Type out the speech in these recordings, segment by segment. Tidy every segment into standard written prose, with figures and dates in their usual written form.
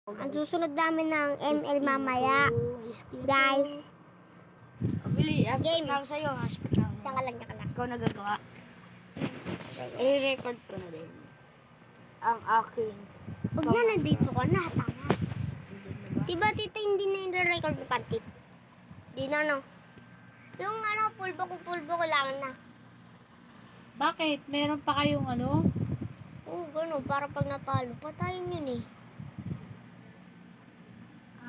Ang susunod namin ng ML mamaya. Guys. Bili, Game. aspect na ako sa'yo. Aspect na ako. Diyan ka lang, diyan ka lang. Ikaw nagagawa. I-record ko na din. Ang aking. Huwag na, nandito ka na. Tama. Diba tita, hindi na i-record mo pantit? Di na, no? Yung pulbo ko lang na. Bakit? Meron pa kayong ano? Oo, gano'n. Para pag natalo, patayin yun eh.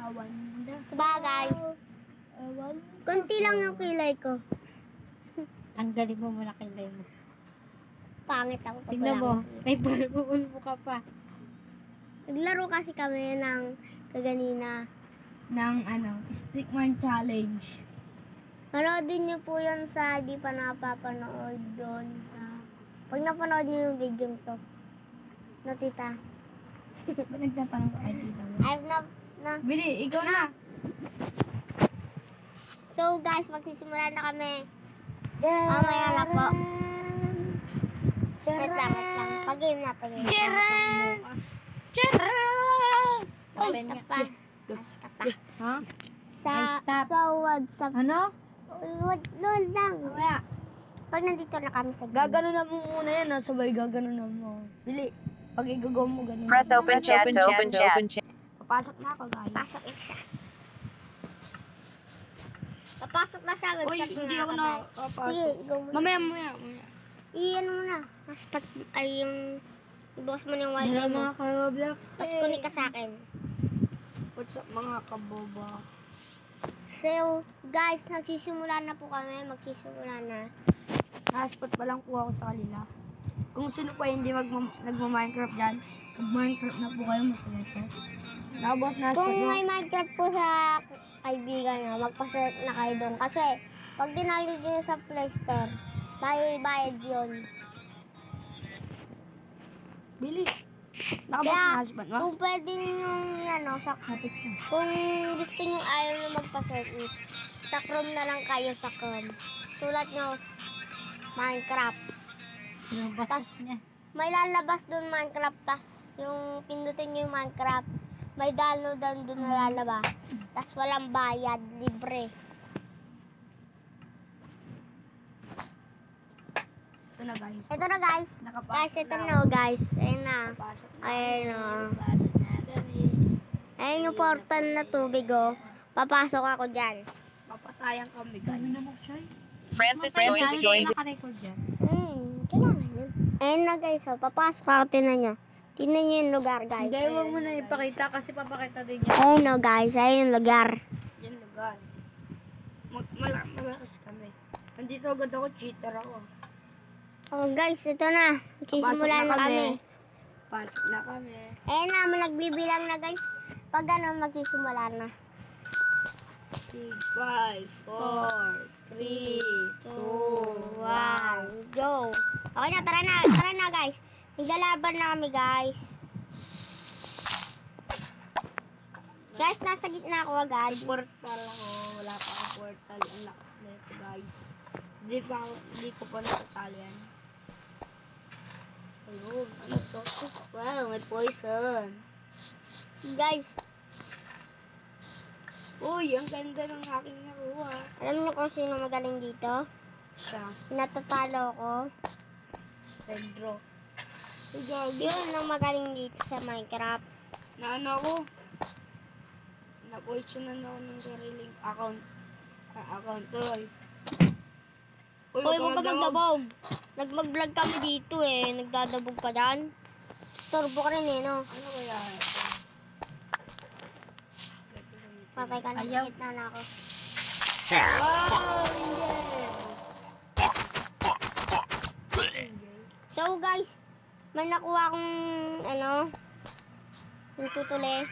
Awan na. Diba, guys? Awan. Kunti lang yung kilay ko. Tanggalin mo muna kilay mo. Pangit ako pag Tingnan mo, wala akong kilay. may bulbo ka pa. Naglaro kasi kami ng kaganina. Ng Stickman Challenge. Panoodin niyo po yun sa di pa napapanood doon sa... Pag napanood niyo yung video to. No, tita? Ba't nagtatanong ka kay tita mo? I've na... Bili, ikaw na. So guys, magsisimula na kami. Mamaya na po. Wait lang. Pag-game na. Charan! Oh, stop pa. Stop pa. Ha? WhatsApp. Ano? Load lang. Mamaya. Pag nandito na kami sa game. Gagano na mo muna yan, sabay gagano na mo. Bili, pag igagawa mo ganun. Press open chat to open chat. Papasok na ako, guys. Pasok na siya. Papasok na siya. Uy, hindi ako na papasok. Sige, go muna. Mamaya. Iyan mo na. Ay yung... I-boss mo na yung wifi Hello mo. mga ka-Roblox. Tapos kunin ka sa akin. What's up mga kaboba? So, guys, nagsisimula na po kami. Magsisimula na. Hotspot pa lang kuha ko sa kanila. Kung sino pa hindi nagma-Minecraft dyan, mag-Minecraft na po kayo, masaya po. Nakabos na hotspot Kung nyo. may Minecraft po sa kaibigan nyo, magpa-search na kayo doon. Kasi, pag dinali nyo sa Play Store, bayad yun. Bili. Nakabos Kaya, na hotspot mo? kung pwede nyo kung gusto nyo ayaw nyo magpa-search, sa Chrome na lang kayo sa Chrome. Sulat nyo, Minecraft. Yung Tas, bastos niya. may lalabas doon Minecraft, tas yung pindutin nyo yung Minecraft, may downloadan doon na lalabas. Tas walang bayad, libre. Ito na guys. Ito na guys. Nakapasok Guys, ito na. na guys. Ayun na. Pasok na. Ayun o. Pasok na kami. Ayun yung portal na tubig o. Papasok ako dyan. Papatayan kami guys. Francis Saan joined. naka-record yan? Kailangan yun. Ayun na guys o. Papasok ako. Tinan nyo. Tinan nyo yung lugar guys. Hindi, huwag mo na ipakita kasi papakita din niya. Ayun o guys. Ayun yung lugar. Yan lugar. Malakas kami. Nandito agad ako, cheater ako. Oh guys, ito na. Magsisimula na kami. Pasok na kami. Ayun na. Nagbibilang na guys. Pag ano, magsisimula na. 6, 5, 4, 3, 2, 1, go! Okay na, tara na guys. Naglalaban na kami guys. Guys, nasa gitna ako agad. Portal ako. Wala pa akong portal. Ang lakas na ito guys. Hindi ko pa natatali yan. Ayun, ano to? Wow, may poison. Guys, Uy, ang ganda ng aking nakuha. alam niyo kung sino magaling dito? Siya, Natatalo ko. Pedro. Uy, gagi. Yun ang magaling dito sa Minecraft. Naano ako? Na-poisonan ako ng sariling account. Account to. Uy, Hoy, huwag huwag ka ka magdabog. Nag-vlog kami dito eh. Nagdadabog ka dyan. Turbo ka rin eh, no? Ano kaya ito? Patay ka na. Ayaw. Gitna na ako. Wow, So guys, may nakuha akong yung tutuli.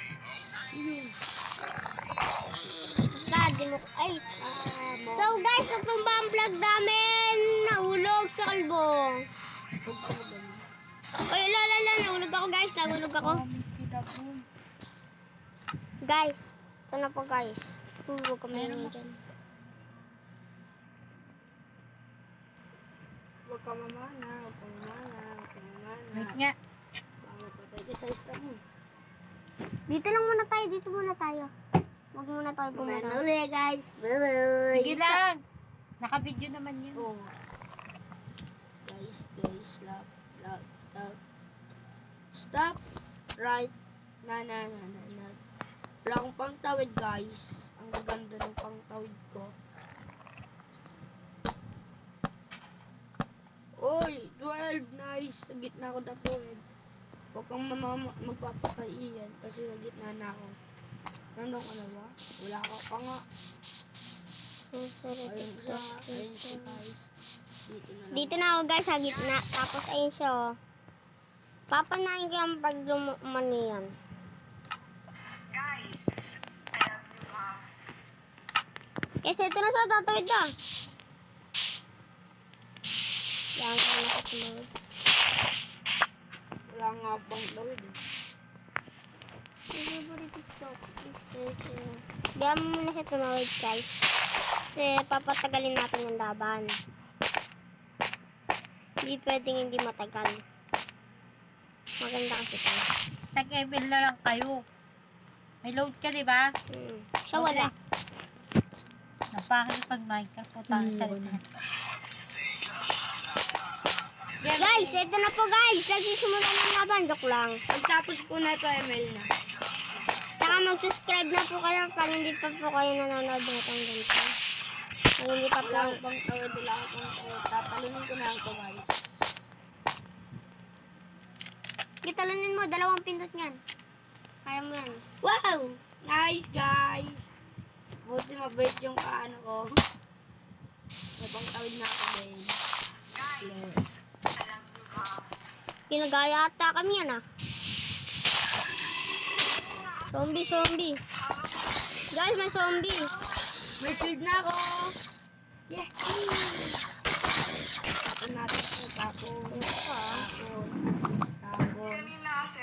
Basta, di mo, ay. So guys, itong ba ang vlog namin? Nahulog sa kalbo. Ay, nahulog ako guys, nahulog ako. Guys, ito na po guys. Tulog kami Meron dyan. Huwag ka mamana, huwag ka mamana, huwag ka mamana. Wait nga. Bakit patay ka sa star mo? Dito lang muna tayo, dito muna tayo. Huwag muna tayo pumunta. Ulit guys. Bye-bye. Sige lang. Naka-video naman yun. Oh. Guys, love. Stop. Right. Na. Wala akong pangtawid guys. Ang ganda ng pangtawid ko. Oy, 12. Nice. Sa gitna ko tatawid. Huwag kang magpapatay yan kasi sa gitna na ako. Nandun ka na ba? Wala ka pa nga. Ayun siya guys. Dito na ako guys sa gitna. Tapos ayun siya oh. Papanayin ko yung pag lumano yan. Kasi ito na sa tatawid na. Yan ko na upload. Wala nga pang tawid eh. Diyan mo muna siya tumawid guys. Kasi papatagalin natin yung laban. Hindi pwedeng hindi matagal. Maganda kasi ito. Tag-ML na lang kayo. May load ka, di ba? Siya wala. Napakit pag Minecraft po tayo salita. Guys, ito na po guys. Nagsisimula ng laban. Joke lang. Pagtapos po na ito, ML na. Saka mag-subscribe na po kayo pag hindi pa po kayo nanonood ng itong ganito. Pag hindi pa po. Wala akong pang tawid, wala akong pang tawid. Tapalunin ko na lang ito guys. Gitalunin mo, 2 pindot niyan. Kaya mo yan. Wow! Nice guys! Buti mabait yung kaano ko. May pang tawid na ako din. Pinagaya ata kami yan ah. Zombie. Guys, may zombie. May shield na ako! Yeah! Tapon natin ito. Tapon.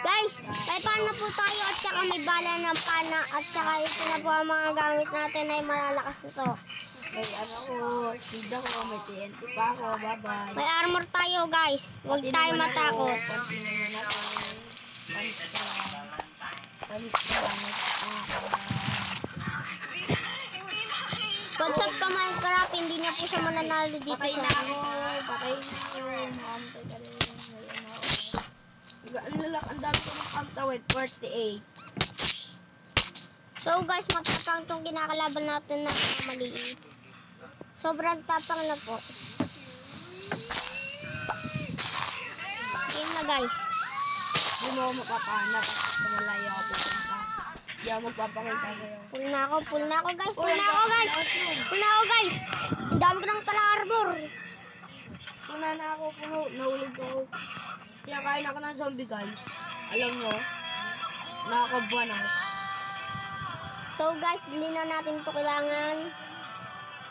Guys, may pana po tayo at saka may bala ng pana at saka ito na po ang mga gamit natin ay malalakas nito. May ano ko, shield ako, may TNT pa ako. Bye-bye. May armor tayo guys. Huwag tayo matakot. Konti naman ako. Panis ko lang. What's up ka Minecraft? Hindi na po siya mananalo dito Patay sa na ako. Patay na ako. Maantay ka rin. Ayan ako. Ang dami ko ng pantawid. 48. So guys, magtapang itong kinakalaban natin na maliit. Sobrang tapang na po. Yun na guys. Hindi mo ako mapapahanap kasi malayo ako pupunta. Hindi ako magpapakita sa'yo. Pull na ako guys. Pull na ako guys. Ang dami ko ng pala arbor. Puna na ako, puno. Nahulog ako. Kaya kain ako ng zombie guys. Alam nyo, nakakabanas. So guys, hindi na natin ito kailangan.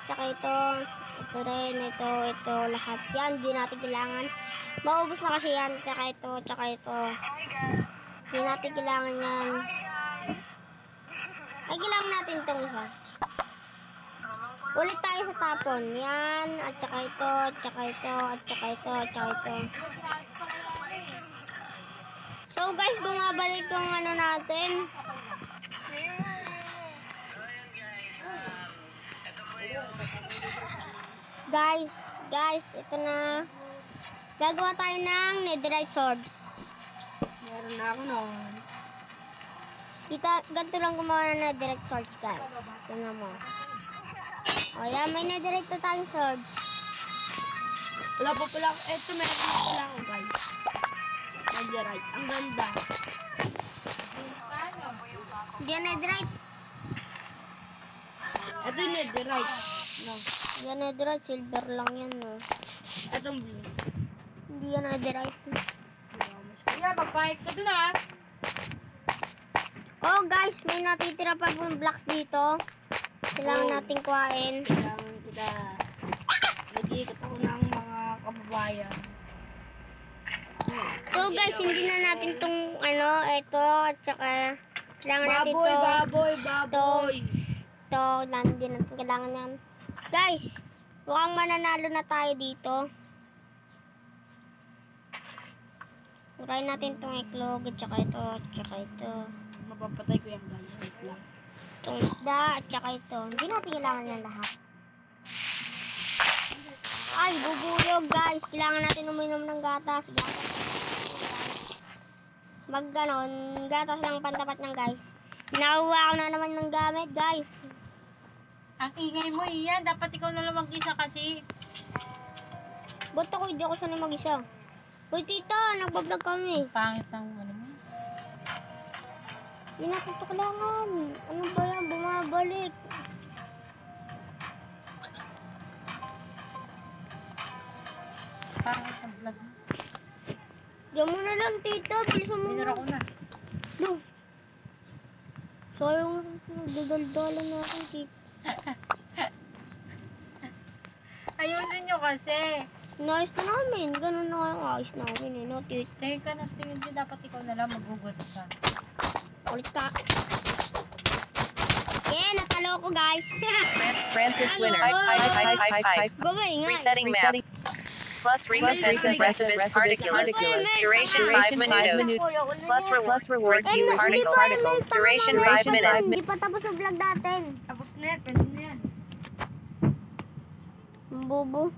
Tsaka ito rin, ito, lahat yan. Hindi natin kailangan. Maubos na kasi yan. Tsaka ito. Hindi natin kailangan yan. Ay, kailangan natin itong isa. Ulit tayo sa tapon. Yan, at tsaka ito. So guys, bumabalik tong ano natin. Guys, ito na. Gagawa tayo ng netherite swords. Meron na ako noon. Ganito lang gumawa ng netherite swords, guys. Tingnan mo. O yan, may netherite na tayong swords. Wala pa pala ako. Eto, meron na pala ako guys. Netherite. Ang ganda. Hindi yan netherite. Eto yung netherite. No. Hindi yan netherite, silver lang yan, no. Etong blue. Hindi yan netherite. Kuya, mag-fight ka dun ah. Oh guys, may natitira pa po yung blocks dito. Kailangan nating kuhain. Kailangan kita. Nag-iikot ako ng mga kababayan. So guys, hindi na natin tong ito, at saka kailangan natin to. Baboy. Ito, hindi natin kailangan yan. Guys, mukhang mananalo na tayo dito. Urayin natin itong iklog, at saka ito. Mapapatay ko yan guys. Wait lang. Itong isda at saka ito. Hindi natin kailangan yan lahat. Ay, bubuyog guys. Kailangan natin uminom ng gatas. Ganon, gatas lang pantapat ng guys. Nakuha ko na naman ng gamit guys. Ang ingay mo, Ian. Dapat ikaw na lang mag-isa kasi. Ba't ako hindi ako sanay mag-isa? Uy tita, nagbablog kami. Pangit ng ano mo. Hindi natin ito kailangan. Ano ba yan? Bumabalik. Pangit ng vlog mo. Diyan mo na lang tita. Bilisan mo. Binura ko na. No. Sayang nagdadaldalan natin tita. Ayusin nyo kasi. Nice na namin. Ganun na nga yung ayos namin eh. No, tita. Tingin ka na tingin din. Dapat ikaw na lang magugot ka. Ulit ka. Yeah, natalo ko guys. Francis winner. High. Gawin nga. Resetting map. Plus recompense and precipice particulars. Duration 5 minutos. Plus rewards you particles. Duration 5 minutes. Hindi pa tapos ang vlog natin. Tapos na yan. Pwede na yan. Ang bobo.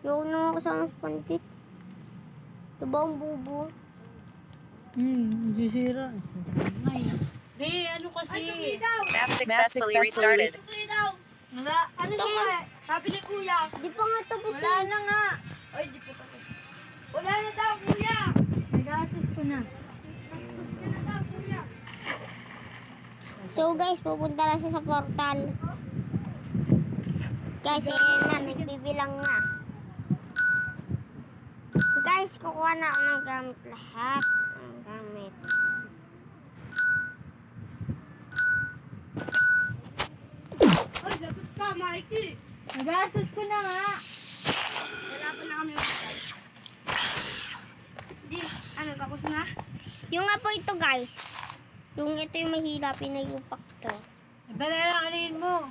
Yung na ako sa pantik. Ito ba ang bobo? Jisira. Ay. Be, ano kasi? Map successfully restarted. Wala. Ano siya? Sabi ni kuya. Di pa nga tapos Wala na nga. Ay, di pa tapos. Wala na daw kuya. Nag-assist ko na. So guys, pupunta na siya sa portal. Guys, ayan na, nagbibilang na. Guys, kukuha na ako ng gamit lahat. Ang gamit. Ay, lagot ka, Mikey. Nag-assist ko na nga. Wala pa na kami mag-try. Di, ano, tapos na? Yung nga po ito guys. Yung ito yung mahirap, pinayupak to. Dala lang alin mo.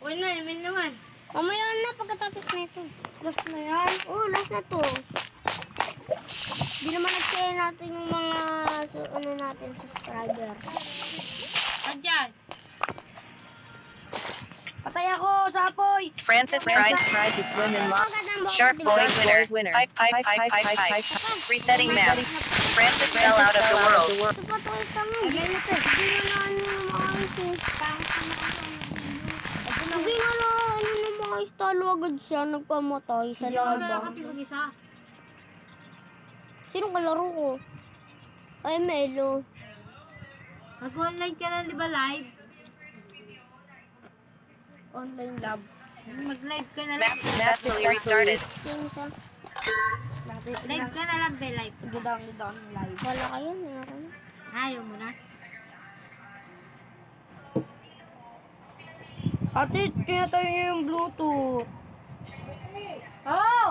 Okay na, yamin naman. Mamaya na pagkatapos na ito. Last na yan. Oh, last na to. Hindi naman nag-share natin yung mga ano natin, subscriber. Andyan. Patay ako, sapoy. Francis tried to swim in lost. Shark boy winner. Hype. Resetting map. Francis fell out of the world. Ito pa to kami. Hindi na ano yung mga ito. Hindi na ano yung mga istalo agad siya. Nagpamatay sa Wala laba. kasi mag-isa. Sino kalaro ko? Ay, Melo. Nag-online ka na, di ba live? Online lab. Mag-live ka na lang. Map successfully restarted. Kinsa. Live ka na lang, be, live. Gudang live. Wala kayo. Meron. Ayaw mo na. Ate, pinatay niyo yung Bluetooth. Oh!